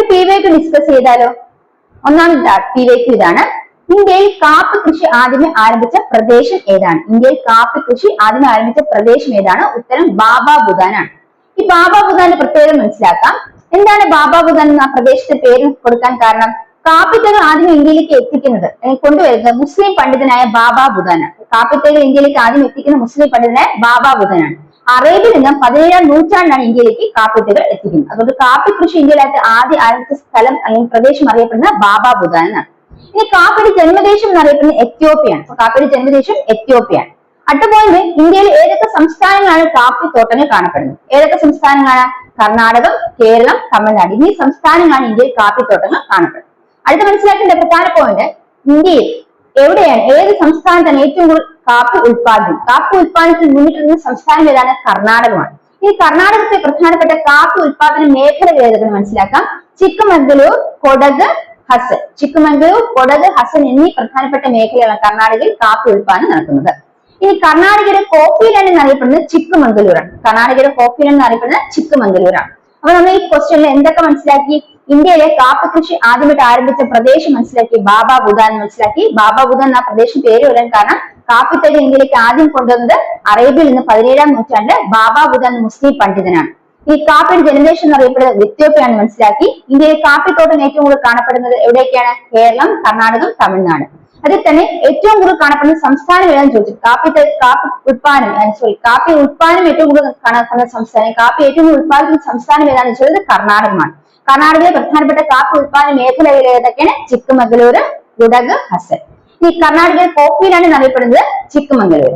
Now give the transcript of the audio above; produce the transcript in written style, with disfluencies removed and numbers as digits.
ഒരു PYQ discuss ചെയ്താലോ? ഒന്നാമത്തെ PYQ ഇതാണ്. ഇന്ത്യയിൽ കാപ്പി കൃഷി ആദ്യമേ ആരംഭിച്ച പ്രദേശം ഏതാണ്? ഇന്ത്യയിൽ കാപ്പി കൃഷി ആദ്യമേ ആരംഭിച്ച പ്രദേശം ഏതാണ്? ഉത്തരം ബാബാ ബുദാൻ ആണ്. ഈ ബാബാ ബുദാന്റെ പ്രത്യേകത മനസ്സിലാക്കാം. എന്താണ് ബാബാ ബുദാൻ എന്ന പ്രദേശത്തെ പേര് കൊടുക്കാൻ കാരണം? കാപ്പിത്തകൾ ആദ്യം ഇന്ത്യയിലേക്ക് എത്തിക്കുന്നത് കൊണ്ടുവരുന്നത് മുസ്ലിം പണ്ഡിതനായ ബാബാ ബുദാനാണ്. കാപ്പിത്തകൾ ഇന്ത്യയിലേക്ക് ആദ്യം എത്തിക്കുന്ന മുസ്ലിം പണ്ഡിതനായ ബാബാ ബുദാനാണ്. അറേബ്യയിൽ നിന്നും 17ാം നൂറ്റാണ്ടിലാണ് ഇന്ത്യയിലേക്ക് കാപ്പിത്തകൾ എത്തിക്കുന്നത്. അതുകൊണ്ട് കാപ്പി കൃഷി ഇന്ത്യയിലായിട്ട് ആദ്യം ആരംഭിച്ച സ്ഥലം അല്ലെങ്കിൽ പ്രദേശം അറിയപ്പെടുന്ന ബാബാ ബുദാൻ എന്നാണ്. ഇനി കാപ്പിയുടെ ജന്മദേശം എന്നറിയപ്പെടുന്നത് എത്യോപ്യയാണ്. അപ്പൊ കാപ്പിയുടെ ജന്മദേശം എത്യോപ്യയാണ്. അടുത്തപോലെ ഇന്ത്യയിൽ ഏതൊക്കെ സംസ്ഥാനങ്ങളാണ് കാപ്പി തോട്ടങ്ങൾ കാണപ്പെടുന്നത്? ഏതൊക്കെ സംസ്ഥാനങ്ങളാണ്? കർണാടകം, കേരളം, തമിഴ്നാട് എന്നീ സംസ്ഥാനങ്ങളാണ് ഇന്ത്യയിൽ കാപ്പിത്തോട്ടങ്ങൾ കാണപ്പെടുന്നത്. അടുത്ത മനസ്സിലാക്കേണ്ട പ്രധാന പോയിന്റ്, ഇന്ത്യയിൽ എവിടെയാണ്, ഏത് സംസ്ഥാനത്താണ് ഏറ്റവും കൂടുതൽ കാപ്പി ഉത്പാദനം? കാപ്പി ഉത്പാദനത്തിൽ മുന്നിട്ടിരുന്ന സംസ്ഥാനം ഏതാണ്? കർണാടകമാണ്. ഈ കർണാടകത്തെ പ്രധാനപ്പെട്ട കാപ്പി ഉത്പാദന മേഖലകൾ ഏതൊക്കെയാണ് മനസ്സിലാക്കാം. ചിക്കമംഗളൂർ, കൊടക്, ഹസൻ. ചിക്കമംഗളൂർ, കൊടക്, ഹസൻ എന്നീ പ്രധാനപ്പെട്ട മേഖലകളാണ് കർണാടകയിൽ കാപ്പി ഉത്പാദനം നടക്കുന്നത്. ഇനി കർണാടകയുടെ കോഫി ലാൻഡ് എന്നറിയപ്പെടുന്നത് ചിക്കമംഗളൂരാണ്. കർണാടകയുടെ കോഫി ലാൻഡ് എന്നറിയപ്പെടുന്നത് ചിക്കമംഗളൂരാണ്. അപ്പൊ നമ്മൾ ഈ ക്വസ്റ്റ്യനിൽ എന്തൊക്കെ മനസ്സിലാക്കി? ഇന്ത്യയിലെ കാപ്പി കൃഷി ആദ്യമായിട്ട് ആരംഭിച്ച പ്രദേശം മനസ്സിലാക്കി, ബാബാ ബുദാൻ മനസ്സിലാക്കി. ബാബാ ബുദാൻ എന്ന പ്രദേശം പേര് വരാൻ കാരണം കാപ്പിത്തൈകൾ ഇന്ത്യയിലേക്ക് ആദ്യം കൊണ്ടുവന്നത് അറേബ്യയിൽ നിന്ന് 17ാം നൂറ്റാണ്ടിൽ ബാബാ ബുദാൻ മുസ്ലിം പണ്ഡിതനാണ്. ഈ കാപ്പിയുടെ ജനറേഷൻ എന്നറിയപ്പെടുന്നത് എത്യോപ്യയാണ് മനസ്സിലാക്കി. ഇന്ത്യയിൽ കാപ്പിത്തോട്ടം ഏറ്റവും കൂടുതൽ കാണപ്പെടുന്നത് എവിടെയൊക്കെയാണ്? കേരളം, കർണാടകം, തമിഴ്നാട്. അതിൽ തന്നെ ഏറ്റവും കൂടുതൽ കാണപ്പെടുന്ന സംസ്ഥാനം ഏതാണെന്ന് ചോദിച്ചു. കാപ്പി ഉത്പാദനം ഏറ്റവും കൂടുതൽ കാണപ്പെടുന്ന സംസ്ഥാനം, കാപ്പി ഏറ്റവും കൂടുതൽ ഉത്പാദിപ്പിക്കുന്ന സംസ്ഥാനം ഏതാണെന്ന് ചോദിച്ചത് കർണാടകമാണ്. കർണാടകയിലെ പ്രധാനപ്പെട്ട കാപ്പി ഉത്പാദന മേഖലകൾ ഏതൊക്കെയാണ്? ചിക്കമംഗളൂർ, കുടക്, ഹസൻ. ഈ കർണാടകയിലെ കോഫി ലാൻഡ് എന്നറിയപ്പെടുന്നത് ചിക്കമംഗളൂർ.